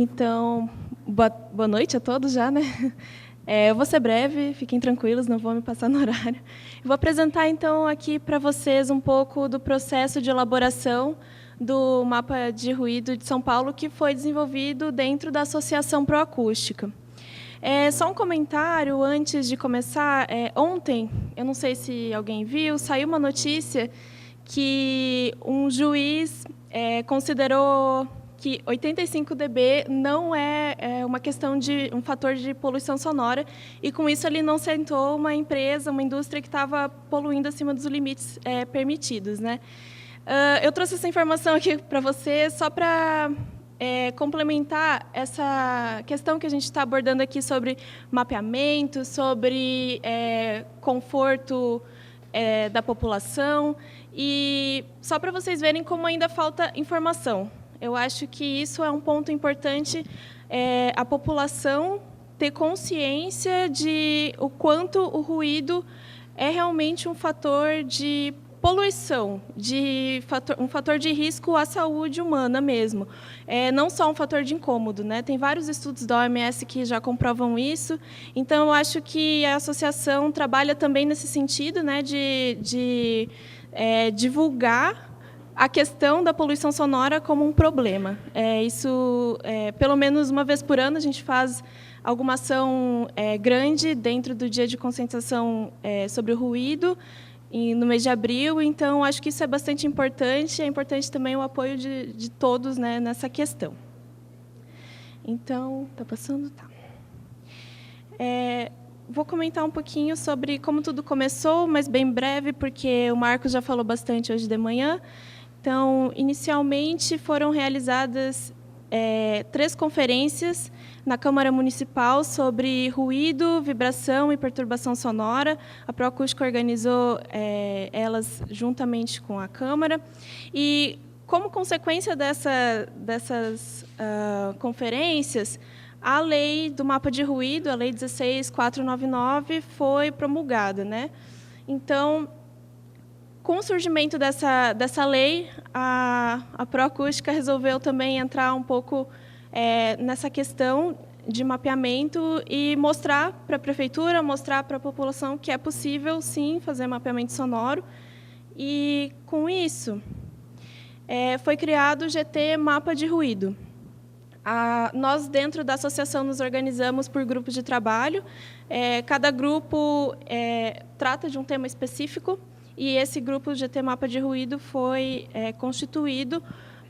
Então, boa noite a todos já, né? Eu vou ser breve, fiquem tranquilos, não vou me passar no horário. Eu vou apresentar, então, aqui para vocês um pouco do processo de elaboração do mapa de ruído de São Paulo, que foi desenvolvido dentro da Associação Proacústica. Só um comentário antes de começar. Ontem, eu não sei se alguém viu, saiu uma notícia que um juiz considerou que 85 dB não é uma questão de um fator de poluição sonora, e com isso ele não sentou uma empresa, uma indústria que estava poluindo acima dos limites permitidos, né? Eu trouxe essa informação aqui para vocês só para complementar essa questão que a gente está abordando aqui sobre mapeamento, sobre conforto da população, e só para vocês verem como ainda falta informação. Eu acho que isso é um ponto importante, a população ter consciência de o quanto o ruído é realmente um fator de poluição, um fator de risco à saúde humana mesmo. Não só um fator de incômodo, né? Tem vários estudos da OMS que já comprovam isso. Então, eu acho que a associação trabalha também nesse sentido, né, de divulgar a questão da poluição sonora como um problema. Pelo menos uma vez por ano, a gente faz alguma ação grande dentro do Dia de Conscientização sobre o Ruído, no mês de abril. Então, acho que isso é bastante importante. É importante também o apoio de todos, né, nessa questão. Então, está passando? Tá. Vou comentar um pouquinho sobre como tudo começou, mas bem breve, porque o Marcos já falou bastante hoje de manhã. Então, inicialmente, foram realizadas 3 conferências na Câmara Municipal sobre ruído, vibração e perturbação sonora. A Proacústica organizou elas juntamente com a Câmara. E, como consequência dessas conferências, a lei do mapa de ruído, a Lei 16.499, foi promulgada, né? Então, com o surgimento dessa lei, a Proacústica resolveu também entrar um pouco nessa questão de mapeamento e mostrar para a prefeitura, mostrar para a população que é possível, sim, fazer mapeamento sonoro. E, com isso, foi criado o GT Mapa de Ruído. Nós, dentro da associação, nos organizamos por grupos de trabalho. Cada grupo trata de um tema específico, e esse grupo GT Mapa de Ruído foi constituído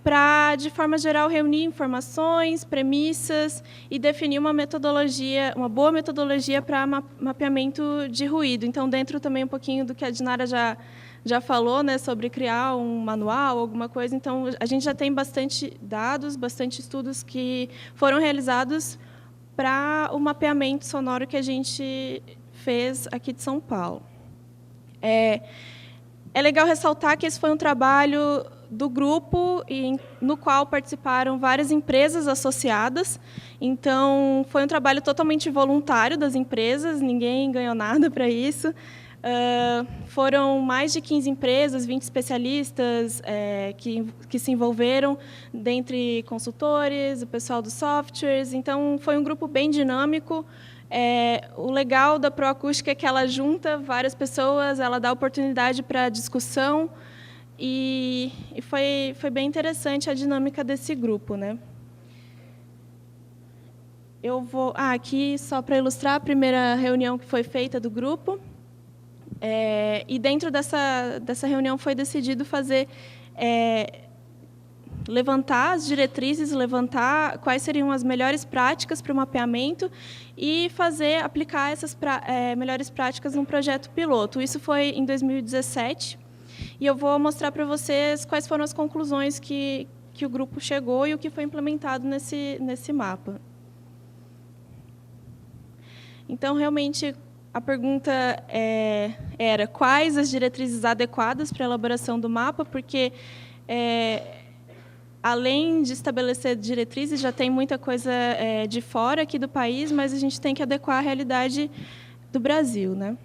para, de forma geral, reunir informações, premissas e definir uma boa metodologia para mapeamento de ruído. Então, dentro também um pouquinho do que a Dinara já falou, né, sobre criar um manual, alguma coisa. Então, a gente já tem bastante dados, bastante estudos que foram realizados para o mapeamento sonoro que a gente fez aqui de São Paulo. É legal ressaltar que esse foi um trabalho do grupo, no qual participaram várias empresas associadas. Então, foi um trabalho totalmente voluntário das empresas, ninguém ganhou nada para isso. Foram mais de 15 empresas, 20 especialistas que se envolveram, dentre consultores, o pessoal dos softwares. Então, foi um grupo bem dinâmico. O legal da Proacústica é que ela junta várias pessoas, ela dá oportunidade para discussão, e foi bem interessante a dinâmica desse grupo, né? Eu vou aqui só para ilustrar a primeira reunião que foi feita do grupo. E dentro dessa reunião foi decidido levantar as diretrizes, levantar quais seriam as melhores práticas para o mapeamento e aplicar essas melhores práticas num projeto piloto. Isso foi em 2017, e eu vou mostrar para vocês quais foram as conclusões que o grupo chegou e o que foi implementado nesse mapa. Então, realmente, a pergunta era quais as diretrizes adequadas para a elaboração do mapa, porque, além de estabelecer diretrizes, já tem muita coisa de fora aqui do país, mas a gente tem que adequar à realidade do Brasil, né?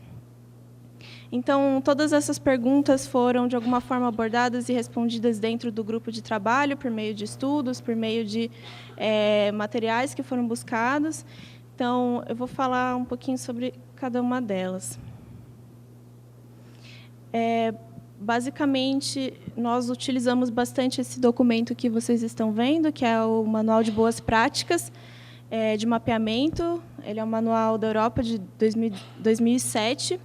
Então, todas essas perguntas foram, de alguma forma, abordadas e respondidas dentro do grupo de trabalho, por meio de estudos, por meio de materiais que foram buscados. Então, eu vou falar um pouquinho sobre cada uma delas. Basicamente, nós utilizamos bastante esse documento que vocês estão vendo, que é o Manual de Boas Práticas de Mapeamento. Ele é um manual da Europa de 2007,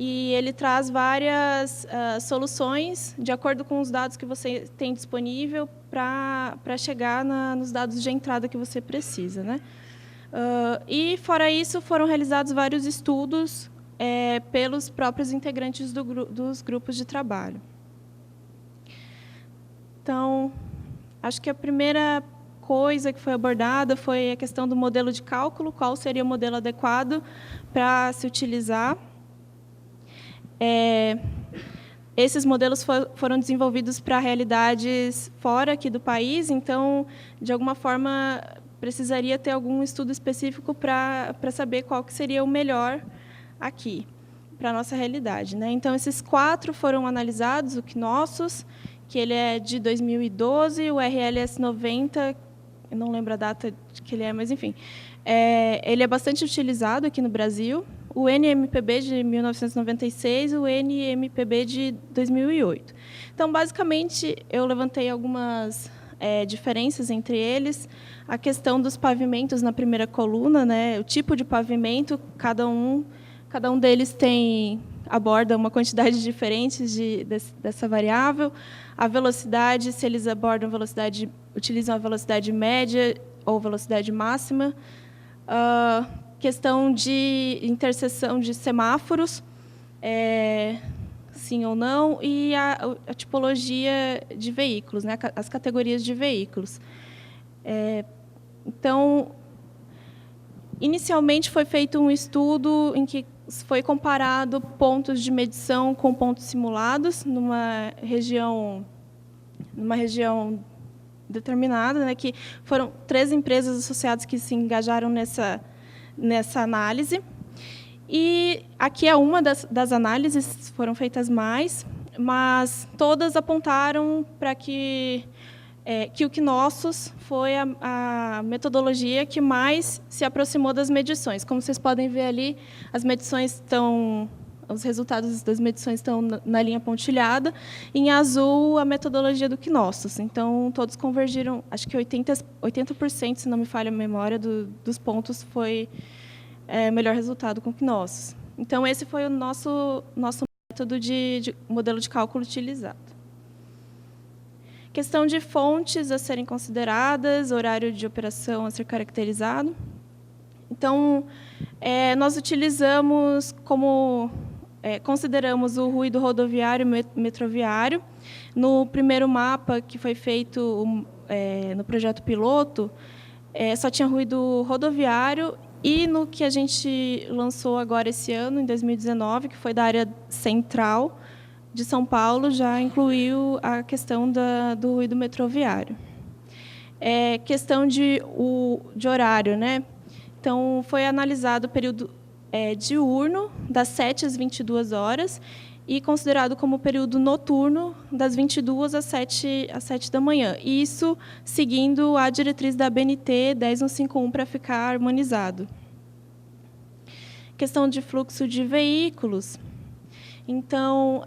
e ele traz várias soluções de acordo com os dados que você tem disponível para chegar nos dados de entrada que você precisa, né? E, fora isso, foram realizados vários estudos pelos próprios integrantes dos grupos de trabalho. Então, acho que a primeira coisa que foi abordada foi a questão do modelo de cálculo, qual seria o modelo adequado para se utilizar. Esses modelos foram desenvolvidos para realidades fora aqui do país, então, de alguma forma, precisaria ter algum estudo específico para saber qual que seria o melhor aqui, para a nossa realidade, né? Então, esses 4 foram analisados, o Knossos, que ele é de 2012, o RLS 90, eu não lembro a data que ele é, mas, enfim, ele é bastante utilizado aqui no Brasil, o NMPB de 1996 e o NMPB de 2008. Então, basicamente, eu levantei algumas diferenças entre eles. A questão dos pavimentos na primeira coluna, né? O tipo de pavimento, cada um deles aborda uma quantidade diferente dessa variável. A velocidade, se eles utilizam a velocidade média ou velocidade máxima. Questão de interseção de semáforos, sim ou não, e a tipologia de veículos, né, as categorias de veículos. Então, inicialmente foi feito um estudo em que foi comparado pontos de medição com pontos simulados numa região determinada, né, que foram 3 empresas associadas que se engajaram nessa análise. E aqui é uma das análises, foram feitas mais, mas todas apontaram para que o Knossos foi a metodologia que mais se aproximou das medições. Como vocês podem ver ali, os resultados das medições estão na linha pontilhada, em azul a metodologia do Knossos. Então, todos convergiram, acho que 80%, se não me falha a memória, dos pontos foi melhor resultado com o Knossos. Então, esse foi o nosso método de modelo de cálculo utilizado. Questão de fontes a serem consideradas, horário de operação a ser caracterizado. Então, nós utilizamos consideramos o ruído rodoviário e metroviário. No primeiro mapa que foi feito no projeto piloto, só tinha ruído rodoviário, e no que a gente lançou agora esse ano, em 2019, que foi da área central de São Paulo, já incluiu a questão do ruído metroviário. Questão de horário, né? Então, foi analisado o período diurno, das 7 às 22 horas, e considerado como período noturno, das 22 às 7 da manhã. Isso seguindo a diretriz da ABNT 10151 para ficar harmonizado. Questão de fluxo de veículos. Então,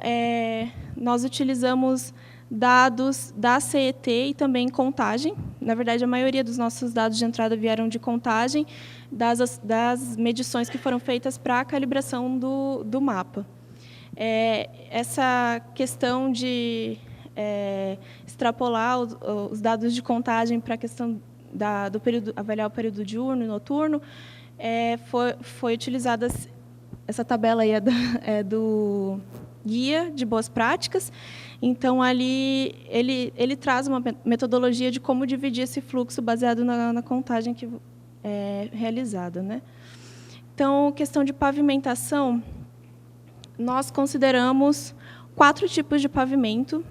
nós utilizamos dados da CET e também contagem. Na verdade, a maioria dos nossos dados de entrada vieram de contagem, das medições que foram feitas para a calibração do mapa. Essa questão de extrapolar os dados de contagem para a questão do período, avaliar o período diurno e noturno, foi utilizada. Essa tabela aí é do Guia de Boas Práticas. Então, ali ele traz uma metodologia de como dividir esse fluxo baseado na contagem que é realizada, né? Então, questão de pavimentação, nós consideramos 4 tipos de pavimento.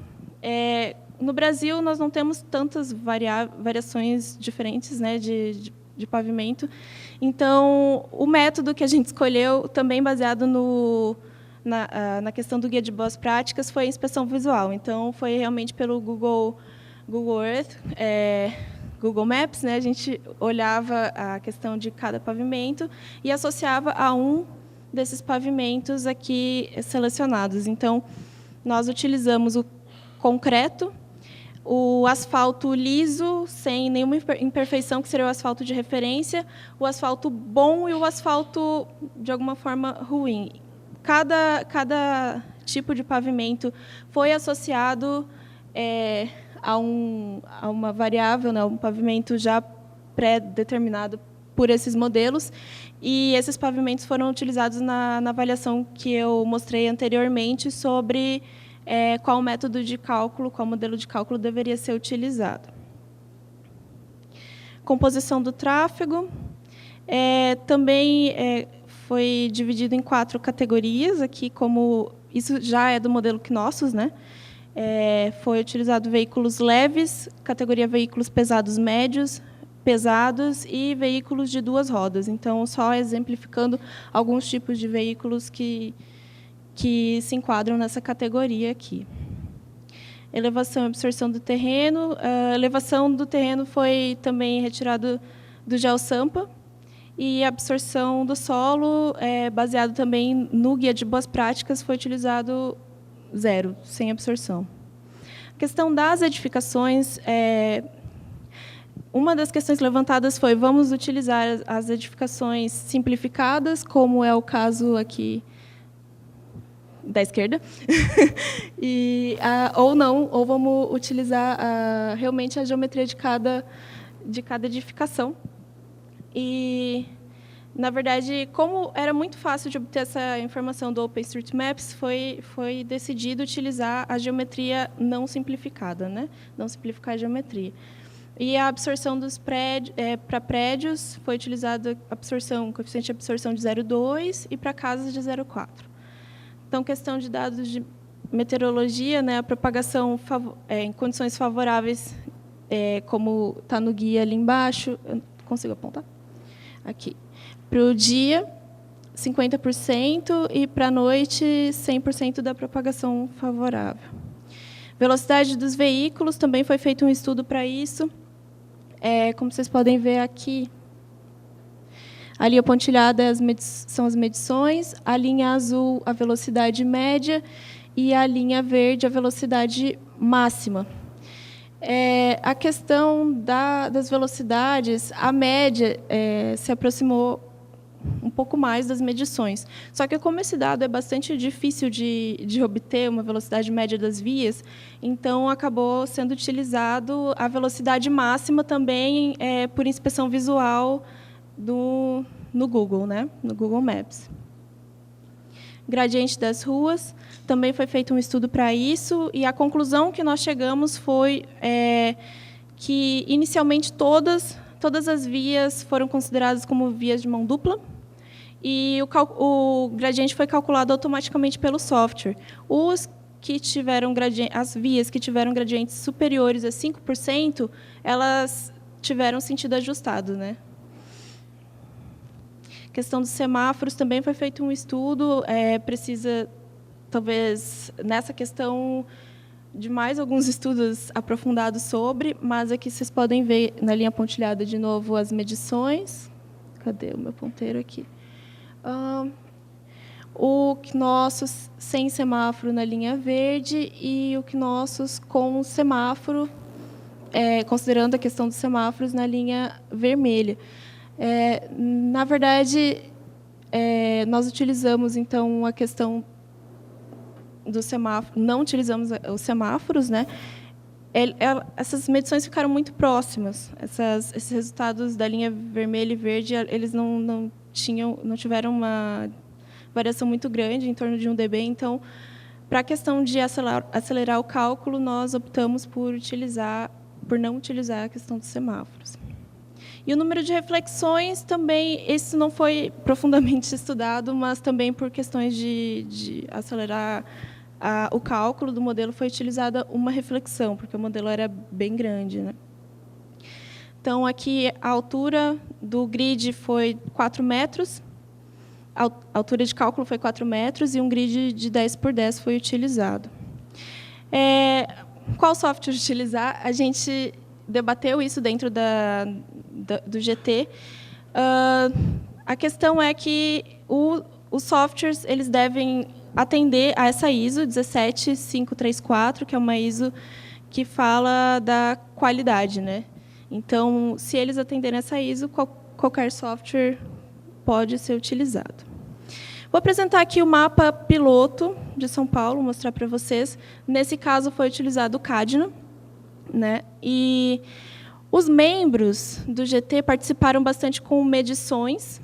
No Brasil, nós não temos tantas variações diferentes, né, de pavimento. Então, o método que a gente escolheu, também baseado na questão do guia de boas práticas foi a inspeção visual. Então, foi realmente pelo Google Earth, Google Maps, né? A gente olhava a questão de cada pavimento e associava a um desses pavimentos aqui selecionados. Então, nós utilizamos o concreto, o asfalto liso, sem nenhuma imperfeição, que seria o asfalto de referência, o asfalto bom e o asfalto, de alguma forma, ruim. Cada tipo de pavimento foi associado a uma variável, né, um pavimento já pré-determinado por esses modelos, e esses pavimentos foram utilizados na avaliação que eu mostrei anteriormente sobre qual método de cálculo, qual modelo de cálculo deveria ser utilizado. Composição do tráfego. Também foi dividido em 4 categorias, aqui como isso já é do modelo Knossos, né? Foi utilizado veículos leves, categoria veículos pesados médios, pesados e veículos de 2 rodas. Então, só exemplificando alguns tipos de veículos que se enquadram nessa categoria aqui. Elevação e absorção do terreno. A elevação do terreno foi também retirado do GeoSampa, e a absorção do solo, baseado também no guia de boas práticas, foi utilizado 0, sem absorção. A questão das edificações, uma das questões levantadas foi: vamos utilizar as edificações simplificadas, como é o caso aqui da esquerda, ou não, ou vamos utilizar realmente a geometria de cada edificação. E, na verdade, como era muito fácil de obter essa informação do OpenStreetMaps, foi decidido utilizar a geometria não simplificada, né? Não simplificar a geometria. E a absorção dos prédios, para prédios, foi utilizada coeficiente de absorção de 0,2 e para casas de 0,4. Então, questão de dados de meteorologia, né? A propagação em condições favoráveis, como está no guia ali embaixo. Eu consigo apontar? Aqui. Para o dia, 50%, e para a noite, 100% da propagação favorável. Velocidade dos veículos, também foi feito um estudo para isso. Como vocês podem ver aqui, a linha pontilhada são as medições, a linha azul, a velocidade média, e a linha verde, a velocidade máxima. A questão das velocidades, a média se aproximou um pouco mais das medições. Só que, como esse dado é bastante difícil de obter, uma velocidade média das vias, então acabou sendo utilizado a velocidade máxima também por inspeção visual no Google, né? No Google Maps. Gradiente das ruas, também foi feito um estudo para isso, e a conclusão que nós chegamos foi que, inicialmente, todas as vias foram consideradas como vias de mão dupla, e o gradiente foi calculado automaticamente pelo software. As vias que tiveram gradientes superiores a 5%, elas tiveram sentido ajustado, né? Questão dos semáforos, também foi feito um estudo, precisa, talvez, nessa questão, de mais alguns estudos aprofundados sobre, mas aqui vocês podem ver, na linha pontilhada, de novo, as medições. Cadê o meu ponteiro aqui? O Knossos sem semáforo na linha verde e o Knossos com semáforo, considerando a questão dos semáforos, na linha vermelha. Na verdade, nós utilizamos, então, a questão do semáforo, não utilizamos os semáforos, né? Essas medições ficaram muito próximas. Esses resultados da linha vermelha e verde, eles não tiveram uma variação muito grande, em torno de 1 dB. Então, para a questão de acelerar o cálculo, nós optamos por não utilizar a questão dos semáforos. E o número de reflexões também, esse não foi profundamente estudado, mas também por questões de acelerar o cálculo do modelo, foi utilizada uma reflexão, porque o modelo era bem grande, né? Então, aqui a altura do grid foi 4 metros, A altura de cálculo foi 4 metros e um grid de 10 por 10 foi utilizado. Qual software utilizar? A gente debateu isso dentro do GT. A questão é que os softwares eles devem atender a essa ISO 17534, que é uma ISO que fala da qualidade, né? Então, se eles atenderem essa ISO, qualquer software pode ser utilizado. Vou apresentar aqui o mapa piloto de São Paulo, mostrar para vocês. Nesse caso, foi utilizado o Cadno, né? E os membros do GT participaram bastante com medições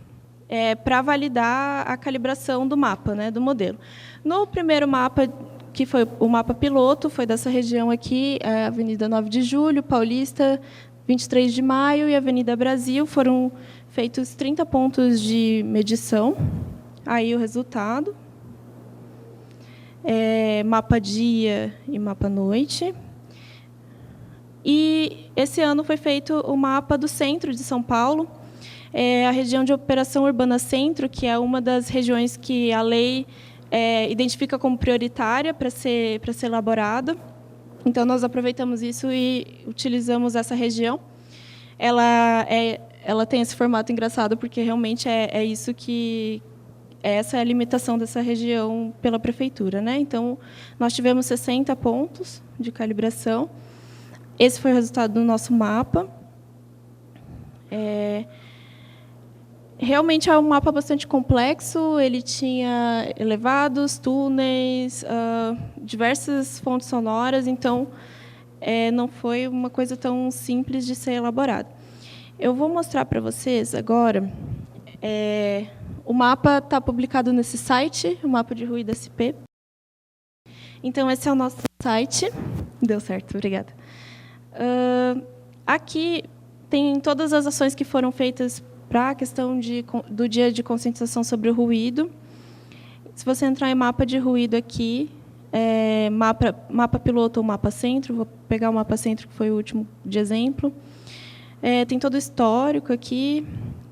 para validar a calibração do mapa, né, do modelo. No primeiro mapa, que foi o mapa piloto, foi dessa região aqui, a Avenida 9 de Julho, Paulista, 23 de Maio e Avenida Brasil. Foram feitos 30 pontos de medição. Aí o resultado. Mapa dia e mapa noite. E esse ano foi feito o mapa do centro de São Paulo, a região de operação urbana centro, que é uma das regiões que a lei identifica como prioritária para ser elaborada. Então, nós aproveitamos isso e utilizamos essa região. Ela tem esse formato engraçado, porque realmente isso que... Essa é a limitação dessa região pela prefeitura, né? Então, nós tivemos 60 pontos de calibração. Esse foi o resultado do nosso mapa. Realmente é um mapa bastante complexo. Ele tinha elevados, túneis, diversas fontes sonoras. Então, não foi uma coisa tão simples de ser elaborada. Eu vou mostrar para vocês agora. O mapa está publicado nesse site, o mapa de ruído SP. Então, esse é o nosso site. Deu certo, obrigada. Aqui tem todas as ações que foram feitas para a questão do dia de conscientização sobre o ruído. Se você entrar em mapa de ruído aqui, mapa piloto ou mapa centro, vou pegar o mapa centro, que foi o último de exemplo. Tem todo o histórico aqui,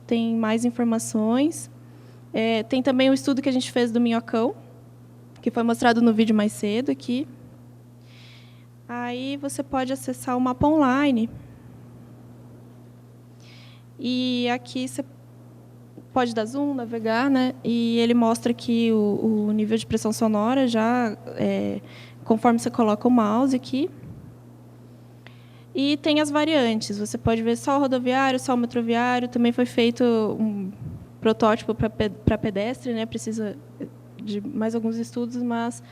tem mais informações. Tem também o estudo que a gente fez do minhocão, que foi mostrado no vídeo mais cedo aqui. Aí você pode acessar o mapa online. E aqui você pode dar zoom, navegar, né? E ele mostra aqui o nível de pressão sonora, já conforme você coloca o mouse aqui. E tem as variantes. Você pode ver só o rodoviário, só o metroviário. Também foi feito um protótipo para pedestre, né? Precisa de mais alguns estudos, mas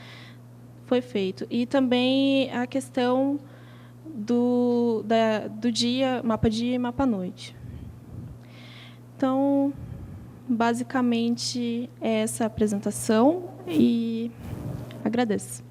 foi feito. E também a questão do dia, mapa dia e mapa noite. Então, basicamente, é essa apresentação e agradeço.